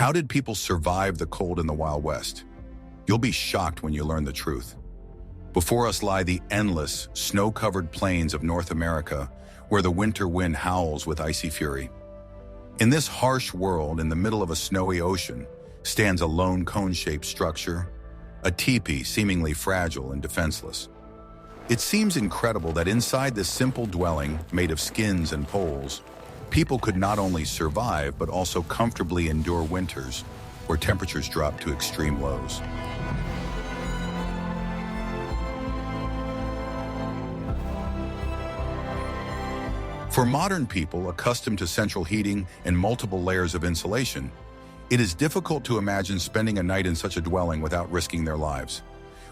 How did people survive the cold in the Wild West? You'll be shocked when you learn the truth. Before us lie the endless, snow-covered plains of North America, where the winter wind howls with icy fury. In this harsh world, in the middle of a snowy ocean, stands a lone cone-shaped structure, a teepee seemingly fragile and defenseless. It seems incredible that inside this simple dwelling, made of skins and poles, people could not only survive but also comfortably endure winters where temperatures drop to extreme lows. For modern people accustomed to central heating and multiple layers of insulation, it is difficult to imagine spending a night in such a dwelling without risking their lives.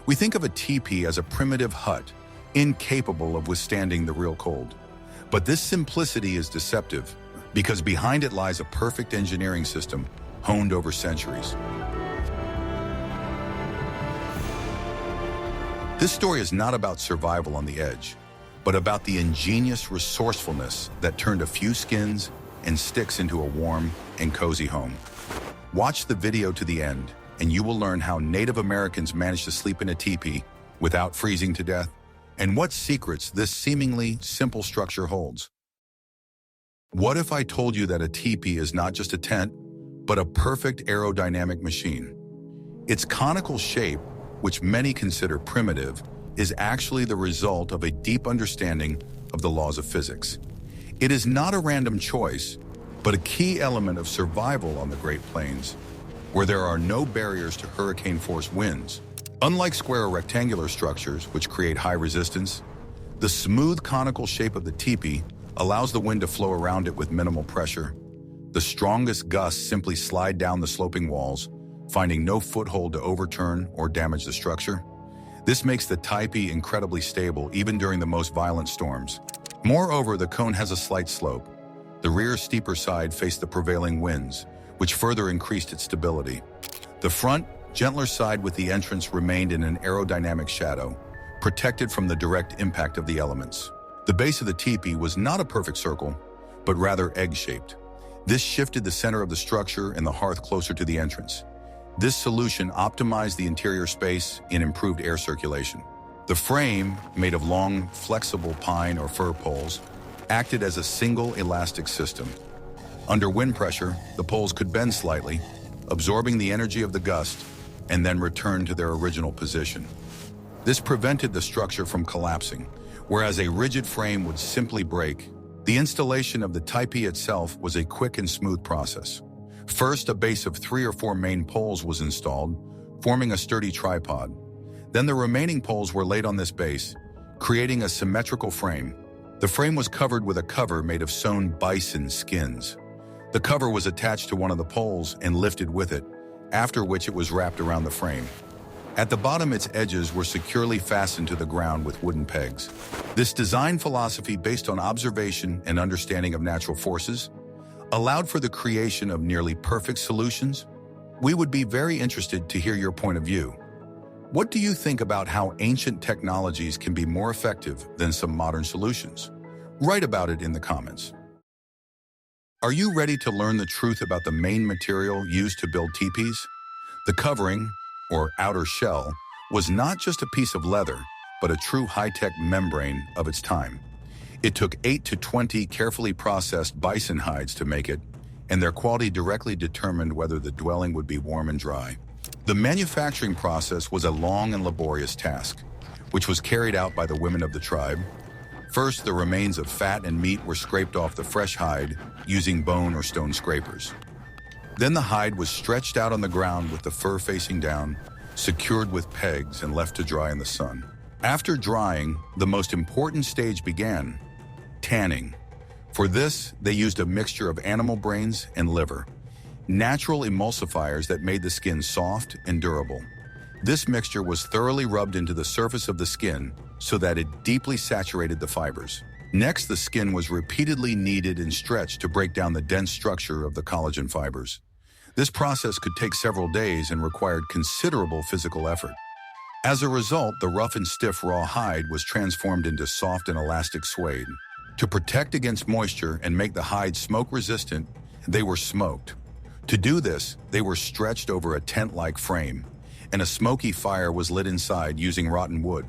We think of a teepee as a primitive hut, incapable of withstanding the real cold. But this simplicity is deceptive, because behind it lies a perfect engineering system honed over centuries. This story is not about survival on the edge, but about the ingenious resourcefulness that turned a few skins and sticks into a warm and cozy home. Watch the video to the end, and you will learn how Native Americans managed to sleep in a teepee without freezing to death, and what secrets this seemingly simple structure holds. What if I told you that a teepee is not just a tent, but a perfect aerodynamic machine? Its conical shape, which many consider primitive, is actually the result of a deep understanding of the laws of physics. It is not a random choice, but a key element of survival on the Great Plains, where there are no barriers to hurricane-force winds. Unlike square or rectangular structures, which create high resistance, the smooth conical shape of the teepee allows the wind to flow around it with minimal pressure. The strongest gusts simply slide down the sloping walls, finding no foothold to overturn or damage the structure. This makes the teepee incredibly stable even during the most violent storms. Moreover, the cone has a slight slope. The rear steeper side faced the prevailing winds, which further increased its stability. The front, gentler side with the entrance remained in an aerodynamic shadow, protected from the direct impact of the elements. The base of the teepee was not a perfect circle, but rather egg-shaped. This shifted the center of the structure and the hearth closer to the entrance. This solution optimized the interior space and improved air circulation. The frame, made of long, flexible pine or fir poles, acted as a single elastic system. Under wind pressure, the poles could bend slightly, absorbing the energy of the gust, and then return to their original position. This prevented the structure from collapsing, whereas a rigid frame would simply break. The installation of the teepee itself was a quick and smooth process. First, a base of 3 or 4 main poles was installed, forming a sturdy tripod. Then the remaining poles were laid on this base, creating a symmetrical frame. The frame was covered with a cover made of sewn bison skins. The cover was attached to one of the poles and lifted with it, after which it was wrapped around the frame. At the bottom, its edges were securely fastened to the ground with wooden pegs. This design philosophy, based on observation and understanding of natural forces, allowed for the creation of nearly perfect solutions. We would be very interested to hear your point of view. What do you think about how ancient technologies can be more effective than some modern solutions? Write about it in the comments. Are you ready to learn the truth about the main material used to build teepees? The covering, or outer shell, was not just a piece of leather, but a true high-tech membrane of its time. It took 8 to 20 carefully processed bison hides to make it, and their quality directly determined whether the dwelling would be warm and dry. The manufacturing process was a long and laborious task, which was carried out by the women of the tribe. First, the remains of fat and meat were scraped off the fresh hide using bone or stone scrapers. Then the hide was stretched out on the ground with the fur facing down, secured with pegs and left to dry in the sun. After drying, the most important stage began: tanning. For this, they used a mixture of animal brains and liver, natural emulsifiers that made the skin soft and durable. This mixture was thoroughly rubbed into the surface of the skin so that it deeply saturated the fibers. Next, the skin was repeatedly kneaded and stretched to break down the dense structure of the collagen fibers. This process could take several days and required considerable physical effort. As a result, the rough and stiff raw hide was transformed into soft and elastic suede. To protect against moisture and make the hide smoke-resistant, they were smoked. To do this, they were stretched over a tent-like frame, and a smoky fire was lit inside using rotten wood.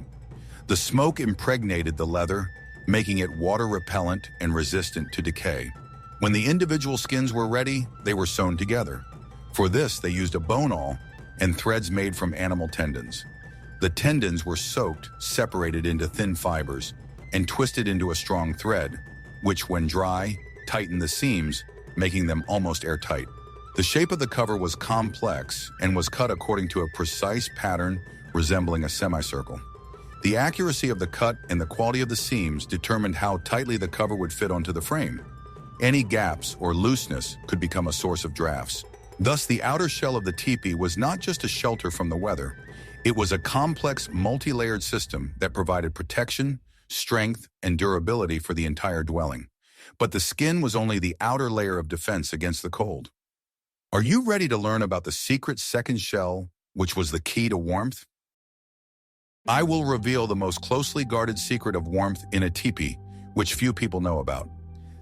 The smoke impregnated the leather, making it water-repellent and resistant to decay. When the individual skins were ready, they were sewn together. For this, they used a bone awl and threads made from animal tendons. The tendons were soaked, separated into thin fibers, and twisted into a strong thread, which, when dry, tightened the seams, making them almost airtight. The shape of the cover was complex and was cut according to a precise pattern resembling a semicircle. The accuracy of the cut and the quality of the seams determined how tightly the cover would fit onto the frame. Any gaps or looseness could become a source of drafts. Thus, the outer shell of the teepee was not just a shelter from the weather. It was a complex, multi-layered system that provided protection, strength, and durability for the entire dwelling. But the skin was only the outer layer of defense against the cold. Are you ready to learn about the secret second shell, which was the key to warmth? I will reveal the most closely guarded secret of warmth in a teepee, which few people know about.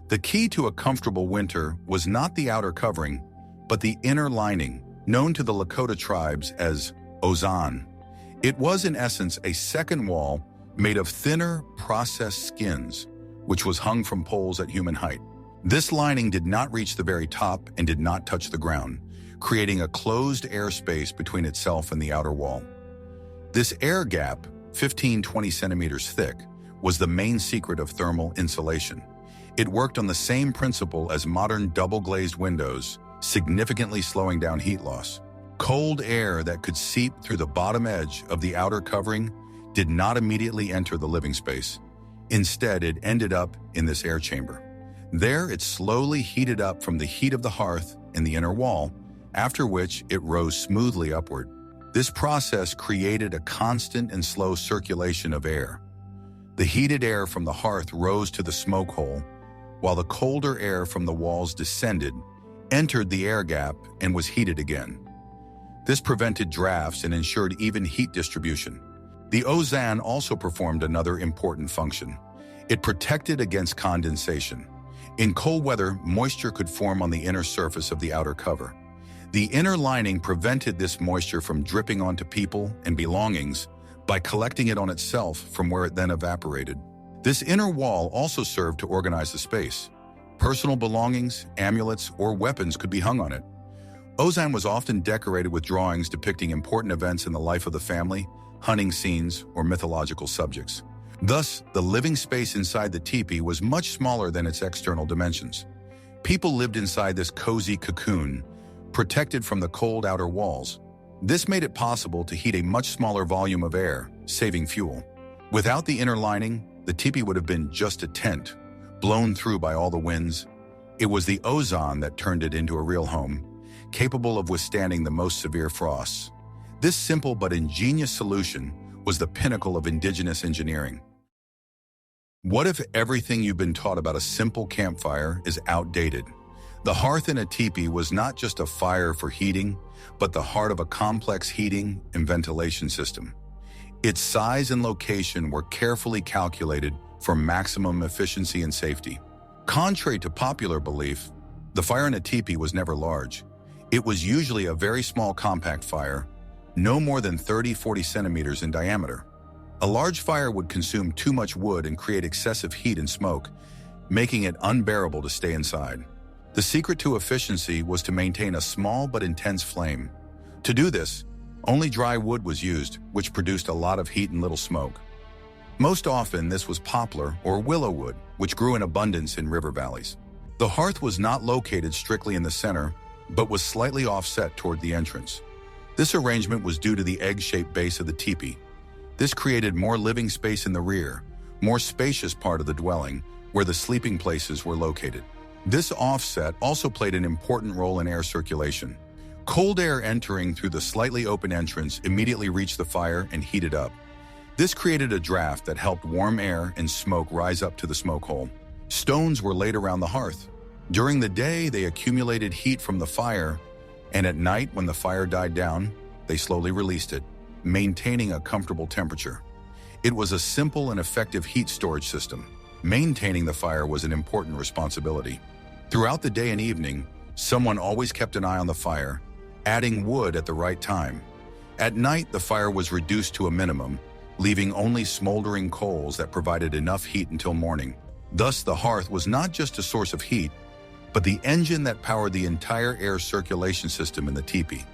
The key to a comfortable winter was not the outer covering, but the inner lining, known to the Lakota tribes as ozan. It was in essence a second wall made of thinner, processed skins, which was hung from poles at human height. This lining did not reach the very top and did not touch the ground, creating a closed airspace between itself and the outer wall. This air gap, 15-20 centimeters thick, was the main secret of thermal insulation. It worked on the same principle as modern double-glazed windows, significantly slowing down heat loss. Cold air that could seep through the bottom edge of the outer covering did not immediately enter the living space. Instead, it ended up in this air chamber. There, it slowly heated up from the heat of the hearth in the inner wall, after which it rose smoothly upward. This process created a constant and slow circulation of air. The heated air from the hearth rose to the smoke hole, while the colder air from the walls descended, entered the air gap, and was heated again. This prevented drafts and ensured even heat distribution. The ozan also performed another important function. It protected against condensation. In cold weather, moisture could form on the inner surface of the outer cover. The inner lining prevented this moisture from dripping onto people and belongings by collecting it on itself from where it then evaporated. This inner wall also served to organize the space. Personal belongings, amulets, or weapons could be hung on it. Ozan was often decorated with drawings depicting important events in the life of the family, hunting scenes, or mythological subjects. Thus, the living space inside the teepee was much smaller than its external dimensions. People lived inside this cozy cocoon, protected from the cold outer walls. This made it possible to heat a much smaller volume of air, saving fuel. Without the inner lining, the teepee would have been just a tent, blown through by all the winds. It was the ozan that turned it into a real home, capable of withstanding the most severe frosts. This simple but ingenious solution was the pinnacle of indigenous engineering. What if everything you've been taught about a simple campfire is outdated? The hearth in a teepee was not just a fire for heating, but the heart of a complex heating and ventilation system. Its size and location were carefully calculated for maximum efficiency and safety. Contrary to popular belief, the fire in a teepee was never large. It was usually a very small compact fire, no more than 30-40 centimeters in diameter. A large fire would consume too much wood and create excessive heat and smoke, making it unbearable to stay inside. The secret to efficiency was to maintain a small but intense flame. To do this, only dry wood was used, which produced a lot of heat and little smoke. Most often, this was poplar or willow wood, which grew in abundance in river valleys. The hearth was not located strictly in the center, but was slightly offset toward the entrance. This arrangement was due to the egg-shaped base of the teepee. This created more living space in the rear, more spacious part of the dwelling, where the sleeping places were located. This offset also played an important role in air circulation. Cold air entering through the slightly open entrance immediately reached the fire and heated up. This created a draft that helped warm air and smoke rise up to the smoke hole. Stones were laid around the hearth. During the day, they accumulated heat from the fire, and at night, when the fire died down, they slowly released it, maintaining a comfortable temperature. It was a simple and effective heat storage system. Maintaining the fire was an important responsibility. Throughout the day and evening, Someone always kept an eye on the fire, adding wood at the right time. At night, the fire was reduced to a minimum, leaving only smoldering coals that provided enough heat until morning. Thus, the hearth was not just a source of heat, but the engine that powered the entire air circulation system in the teepee.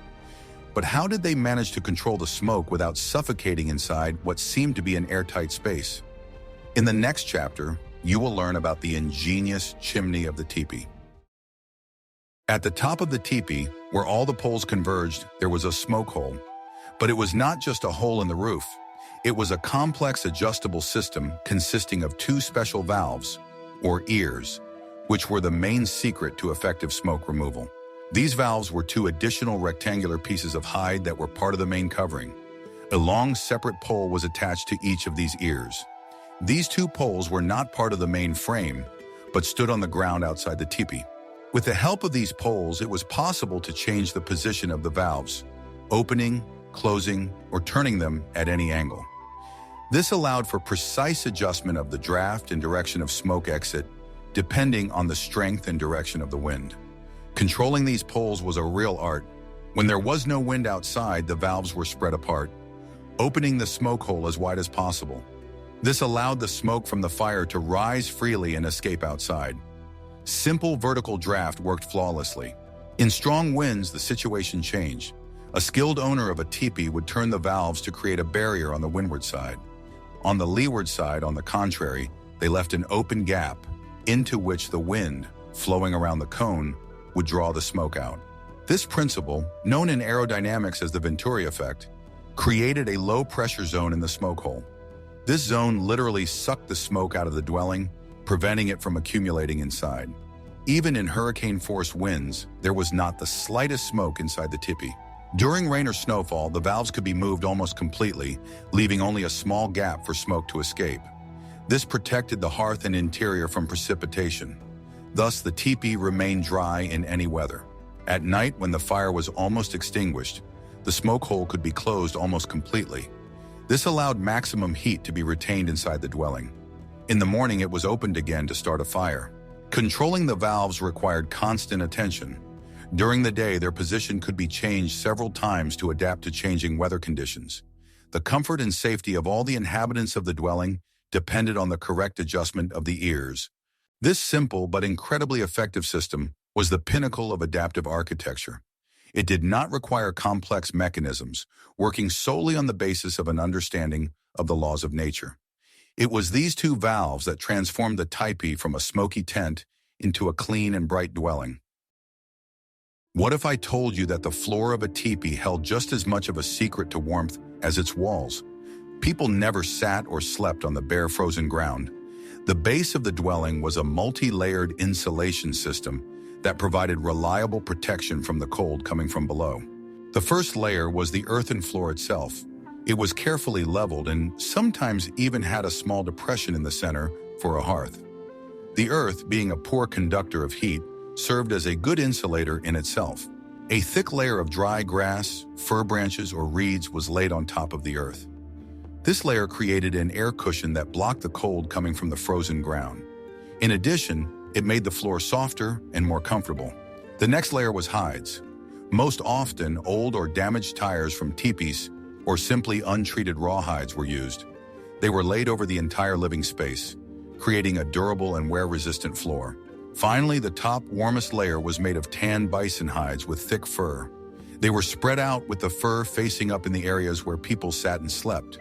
But how did they manage to control the smoke without suffocating inside what seemed to be an airtight space? In the next chapter, you will learn about the ingenious chimney of the teepee. At the top of the teepee, where all the poles converged, there was a smoke hole. But it was not just a hole in the roof. It was a complex adjustable system consisting of two special valves, or ears, which were the main secret to effective smoke removal. These valves were two additional rectangular pieces of hide that were part of the main covering. A long separate pole was attached to each of these ears. These two poles were not part of the main frame, but stood on the ground outside the teepee. With the help of these poles, it was possible to change the position of the valves, opening, closing, or turning them at any angle. This allowed for precise adjustment of the draft and direction of smoke exit, depending on the strength and direction of the wind. Controlling these poles was a real art. When there was no wind outside, the valves were spread apart, opening the smoke hole as wide as possible. This allowed the smoke from the fire to rise freely and escape outside. Simple vertical draft worked flawlessly. In strong winds, the situation changed. A skilled owner of a teepee would turn the valves to create a barrier on the windward side. On the leeward side, on the contrary, they left an open gap into which the wind, flowing around the cone, would draw the smoke out. This principle, known in aerodynamics as the Venturi effect, created a low-pressure zone in the smoke hole. This zone literally sucked the smoke out of the dwelling, preventing it from accumulating inside. Even in hurricane-force winds, there was not the slightest smoke inside the teepee. During rain or snowfall, the valves could be moved almost completely, leaving only a small gap for smoke to escape. This protected the hearth and interior from precipitation. Thus, the teepee remained dry in any weather. At night, when the fire was almost extinguished, the smoke hole could be closed almost completely. This allowed maximum heat to be retained inside the dwelling. In the morning, it was opened again to start a fire. Controlling the valves required constant attention. During the day, their position could be changed several times to adapt to changing weather conditions. The comfort and safety of all the inhabitants of the dwelling depended on the correct adjustment of the ears. This simple but incredibly effective system was the pinnacle of adaptive architecture. It did not require complex mechanisms, working solely on the basis of an understanding of the laws of nature. It was these two valves that transformed the teepee from a smoky tent into a clean and bright dwelling. What if I told you that the floor of a teepee held just as much of a secret to warmth as its walls? People never sat or slept on the bare frozen ground. The base of the dwelling was a multi-layered insulation system that provided reliable protection from the cold coming from below. The first layer was the earthen floor itself. It was carefully leveled and sometimes even had a small depression in the center for a hearth. The earth, being a poor conductor of heat, served as a good insulator in itself. A thick layer of dry grass, fir branches, or reeds was laid on top of the earth. This layer created an air cushion that blocked the cold coming from the frozen ground. In addition, it made the floor softer and more comfortable. The next layer was hides. Most often, old or damaged tires from teepees or simply untreated rawhides were used. They were laid over the entire living space, creating a durable and wear-resistant floor. Finally, the top, warmest layer was made of tanned bison hides with thick fur. They were spread out with the fur facing up in the areas where people sat and slept.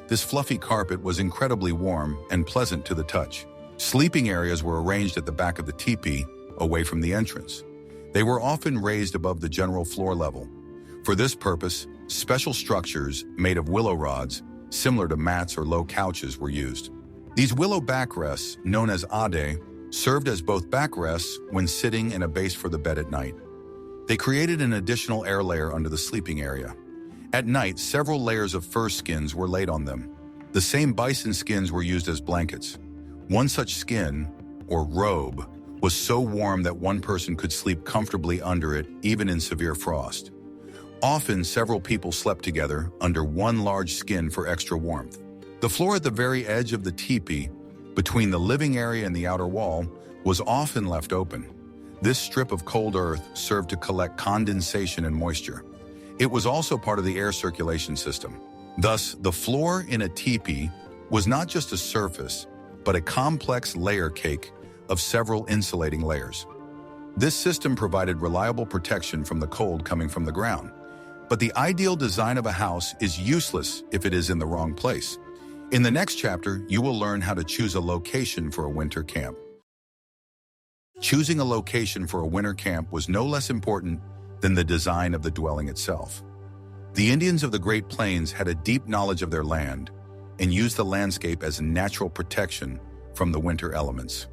This fluffy carpet was incredibly warm and pleasant to the touch. Sleeping areas were arranged at the back of the teepee, away from the entrance. They were often raised above the general floor level. For this purpose, special structures made of willow rods, similar to mats or low couches, were used. These willow backrests, known as ade, served as both backrests when sitting and a base for the bed at night. They created an additional air layer under the sleeping area. At night, several layers of fur skins were laid on them. The same bison skins were used as blankets. One such skin, or robe, was so warm that one person could sleep comfortably under it, even in severe frost. Often, several people slept together under one large skin for extra warmth. The floor at the very edge of the teepee, between the living area and the outer wall, was often left open. This strip of cold earth served to collect condensation and moisture. It was also part of the air circulation system. Thus, the floor in a teepee was not just a surface, but a complex layer cake of several insulating layers. This system provided reliable protection from the cold coming from the ground. But the ideal design of a house is useless if it is in the wrong place. In the next chapter, you will learn how to choose a location for a winter camp. Choosing a location for a winter camp was no less important than the design of the dwelling itself. The Indians of the Great Plains had a deep knowledge of their land and used the landscape as a natural protection from the winter elements.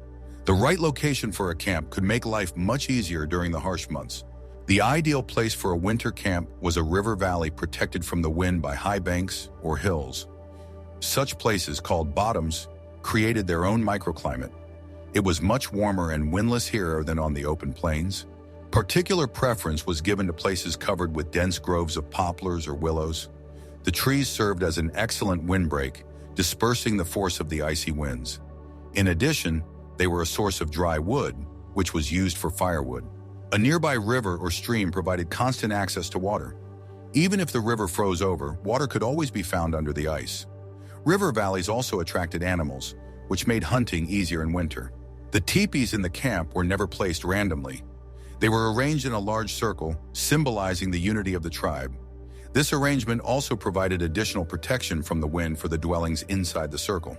The right location for a camp could make life much easier during the harsh months. The ideal place for a winter camp was a river valley protected from the wind by high banks or hills. Such places, called bottoms, created their own microclimate. It was much warmer and windless here than on the open plains. Particular preference was given to places covered with dense groves of poplars or willows. The trees served as an excellent windbreak, dispersing the force of the icy winds. In addition, they were a source of dry wood, which was used for firewood. A nearby river or stream provided constant access to water. Even if the river froze over, water could always be found under the ice. River valleys also attracted animals, which made hunting easier in winter. The teepees in the camp were never placed randomly. They were arranged in a large circle, symbolizing the unity of the tribe. This arrangement also provided additional protection from the wind for the dwellings inside the circle.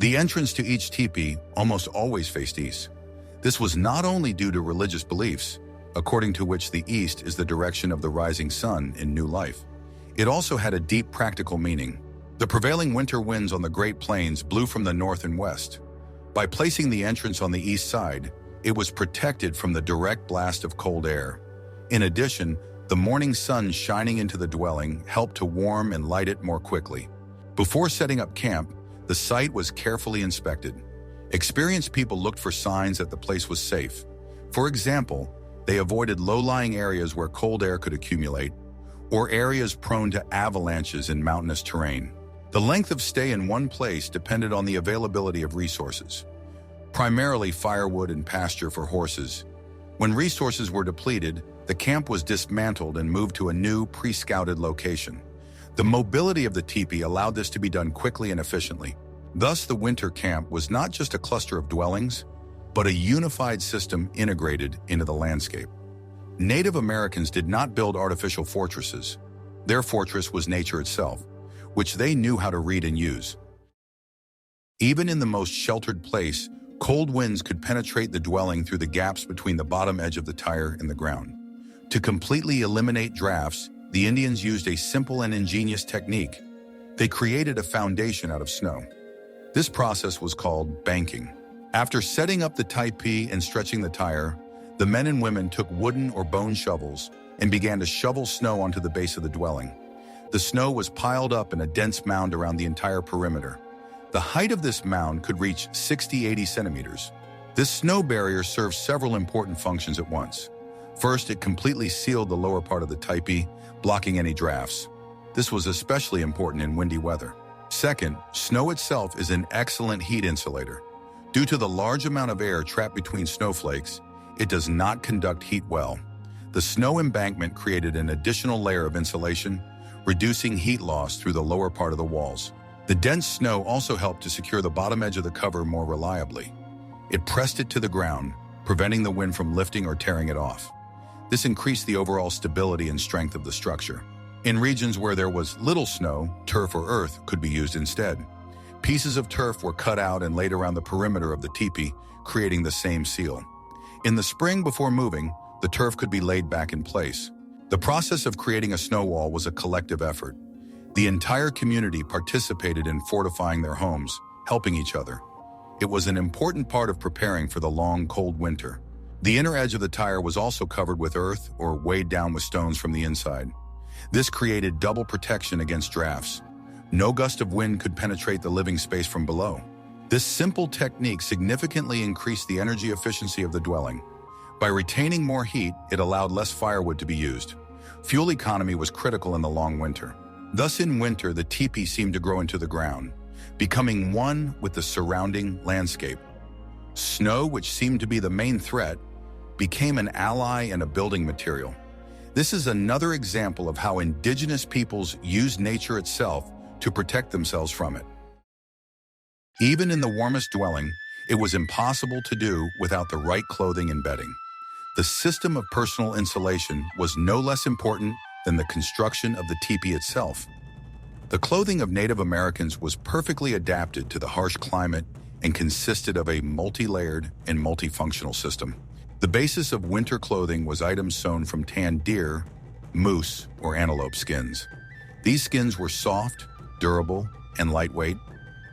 The entrance to each teepee almost always faced east. This was not only due to religious beliefs, according to which the east is the direction of the rising sun in new life. It also had a deep practical meaning. The prevailing winter winds on the Great Plains blew from the north and west. By placing the entrance on the east side, it was protected from the direct blast of cold air. In addition, the morning sun shining into the dwelling helped to warm and light it more quickly. Before setting up camp, the site was carefully inspected. Experienced people looked for signs that the place was safe. For example, they avoided low-lying areas where cold air could accumulate, or areas prone to avalanches in mountainous terrain. The length of stay in one place depended on the availability of resources, primarily firewood and pasture for horses. When resources were depleted, the camp was dismantled and moved to a new, pre-scouted location. The mobility of the teepee allowed this to be done quickly and efficiently. Thus, the winter camp was not just a cluster of dwellings, but a unified system integrated into the landscape. Native Americans did not build artificial fortresses. Their fortress was nature itself, which they knew how to read and use. Even in the most sheltered place, cold winds could penetrate the dwelling through the gaps between the bottom edge of the tire and the ground. To completely eliminate drafts, the Indians used a simple and ingenious technique. They created a foundation out of snow. This process was called banking. After setting up the teepee and stretching the tire, the men and women took wooden or bone shovels and began to shovel snow onto the base of the dwelling. The snow was piled up in a dense mound around the entire perimeter. The height of this mound could reach 60-80 centimeters. This snow barrier served several important functions at once. First, it completely sealed the lower part of the teepee, blocking any drafts. This was especially important in windy weather. Second, snow itself is an excellent heat insulator. Due to the large amount of air trapped between snowflakes, it does not conduct heat well. The snow embankment created an additional layer of insulation, reducing heat loss through the lower part of the walls. The dense snow also helped to secure the bottom edge of the cover more reliably. It pressed it to the ground, preventing the wind from lifting or tearing it off. This increased the overall stability and strength of the structure. In regions where there was little snow, turf or earth could be used instead. Pieces of turf were cut out and laid around the perimeter of the teepee, creating the same seal. In the spring before moving, the turf could be laid back in place. The process of creating a snow wall was a collective effort. The entire community participated in fortifying their homes, helping each other. It was an important part of preparing for the long, cold winter. The inner edge of the tire was also covered with earth or weighed down with stones from the inside. This created double protection against drafts. No gust of wind could penetrate the living space from below. This simple technique significantly increased the energy efficiency of the dwelling. By retaining more heat, it allowed less firewood to be used. Fuel economy was critical in the long winter. Thus, in winter, the teepee seemed to grow into the ground, becoming one with the surrounding landscape. Snow, which seemed to be the main threat, became an ally and a building material. This is another example of how indigenous peoples used nature itself to protect themselves from it. Even in the warmest dwelling, it was impossible to do without the right clothing and bedding. The system of personal insulation was no less important than the construction of the teepee itself. The clothing of Native Americans was perfectly adapted to the harsh climate and consisted of a multi-layered and multifunctional system. The basis of winter clothing was items sewn from tanned deer, moose, or antelope skins. These skins were soft, durable, and lightweight.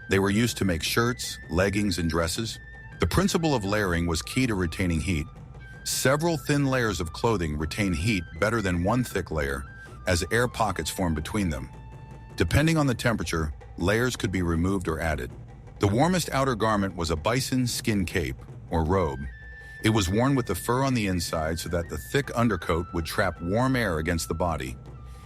They were used to make shirts, leggings, and dresses. The principle of layering was key to retaining heat. Several thin layers of clothing retain heat better than one thick layer, as air pockets form between them. Depending on the temperature, layers could be removed or added. The warmest outer garment was a bison skin cape, or robe. It was worn with the fur on the inside so that the thick undercoat would trap warm air against the body.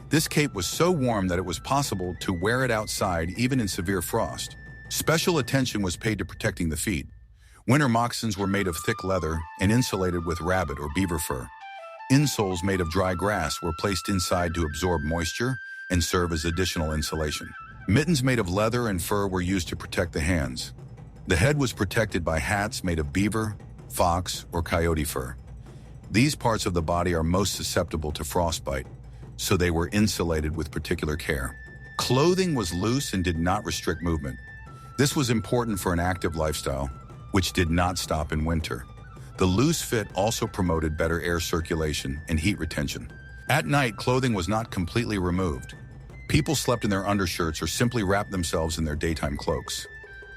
This cape was so warm that it was possible to wear it outside even in severe frost. Special attention was paid to protecting the feet. Winter moccasins were made of thick leather and insulated with rabbit or beaver fur. Insoles made of dry grass were placed inside to absorb moisture and serve as additional insulation. Mittens made of leather and fur were used to protect the hands. The head was protected by hats made of beaver, fox, or coyote fur. These parts of the body are most susceptible to frostbite, so they were insulated with particular care. Clothing was loose and did not restrict movement. This was important for an active lifestyle, which did not stop in winter. The loose fit also promoted better air circulation and heat retention. At night, clothing was not completely removed. People slept in their undershirts or simply wrapped themselves in their daytime cloaks.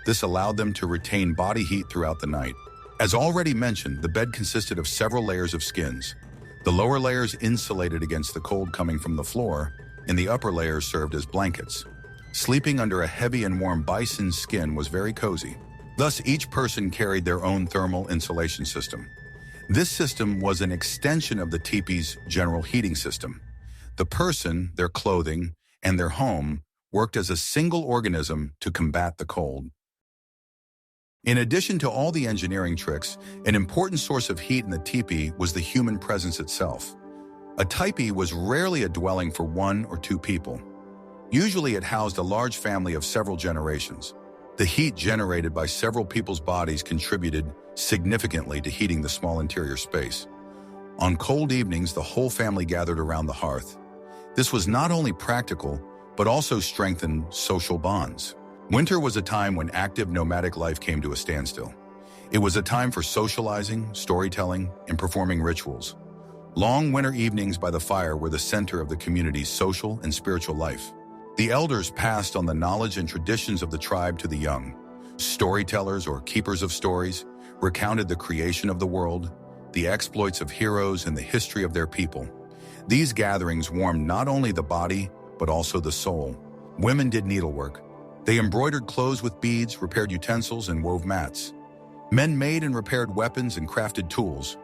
This allowed them to retain body heat throughout the night. As already mentioned, the bed consisted of several layers of skins. The lower layers insulated against the cold coming from the floor, and the upper layers served as blankets. Sleeping under a heavy and warm bison skin was very cozy. Thus, each person carried their own thermal insulation system. This system was an extension of the teepee's general heating system. The person, their clothing, and their home worked as a single organism to combat the cold. In addition to all the engineering tricks, an important source of heat in the teepee was the human presence itself. A teepee was rarely a dwelling for one or two people. Usually it housed a large family of several generations. The heat generated by several people's bodies contributed significantly to heating the small interior space. On cold evenings, the whole family gathered around the hearth. This was not only practical, but also strengthened social bonds. Winter was a time when active nomadic life came to a standstill. It was a time for socializing, storytelling, and performing rituals. Long winter evenings by the fire were the center of the community's social and spiritual life. The elders passed on the knowledge and traditions of the tribe to the young. Storytellers or keepers of stories recounted the creation of the world, the exploits of heroes, and the history of their people. These gatherings warmed not only the body, but also the soul. Women did needlework. They embroidered clothes with beads, repaired utensils, and wove mats. Men made and repaired weapons and crafted tools.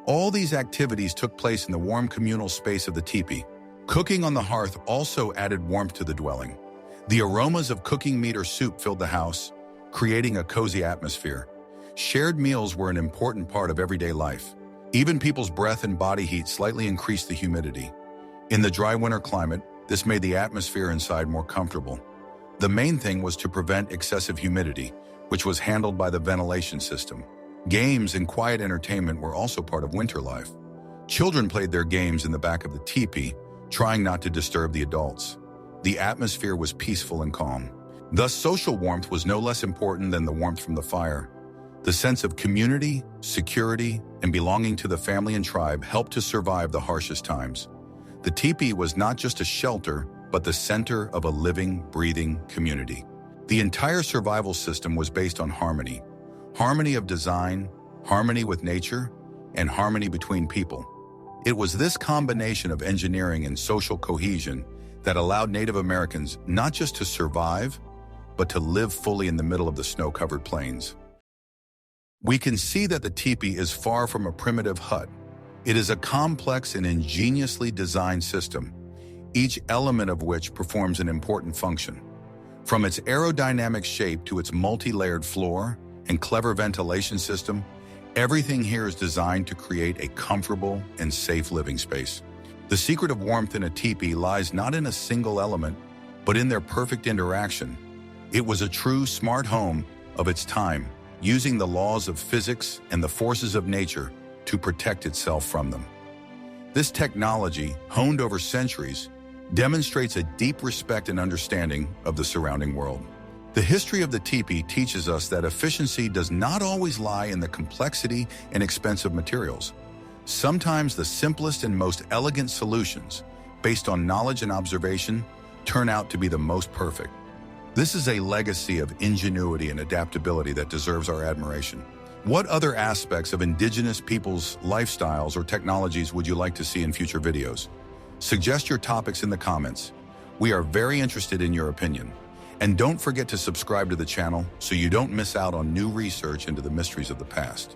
All these activities took place in the warm communal space of the teepee. Cooking on the hearth also added warmth to the dwelling. The aromas of cooking meat or soup filled the house, creating a cozy atmosphere. Shared meals were an important part of everyday life. Even people's breath and body heat slightly increased the humidity. In the dry winter climate, this made the atmosphere inside more comfortable. The main thing was to prevent excessive humidity, which was handled by the ventilation system. Games and quiet entertainment were also part of winter life. Children played their games in the back of the teepee, trying not to disturb the adults. The atmosphere was peaceful and calm. Thus, social warmth was no less important than the warmth from the fire. The sense of community, security, and belonging to the family and tribe helped to survive the harshest times. The teepee was not just a shelter, but the center of a living, breathing community. The entire survival system was based on harmony. Harmony of design, harmony with nature, and harmony between people. It was this combination of engineering and social cohesion that allowed Native Americans not just to survive, but to live fully in the middle of the snow-covered plains. We can see that the teepee is far from a primitive hut. It is a complex and ingeniously designed system, each element of which performs an important function. From its aerodynamic shape to its multi-layered floor and clever ventilation system, Everything here is designed to create a comfortable and safe living space. The secret of warmth in a teepee lies not in a single element, but in their perfect interaction. It was a true smart home of its time, using the laws of physics and the forces of nature to protect itself from them. This technology, honed over centuries, demonstrates a deep respect and understanding of the surrounding world. The history of the teepee teaches us that efficiency does not always lie in the complexity and expensive materials. Sometimes the simplest and most elegant solutions, based on knowledge and observation, turn out to be the most perfect. This is a legacy of ingenuity and adaptability that deserves our admiration. What other aspects of indigenous peoples' lifestyles or technologies would you like to see in future videos? Suggest your topics in the comments. We are very interested in your opinion. And don't forget to subscribe to the channel so you don't miss out on new research into the mysteries of the past.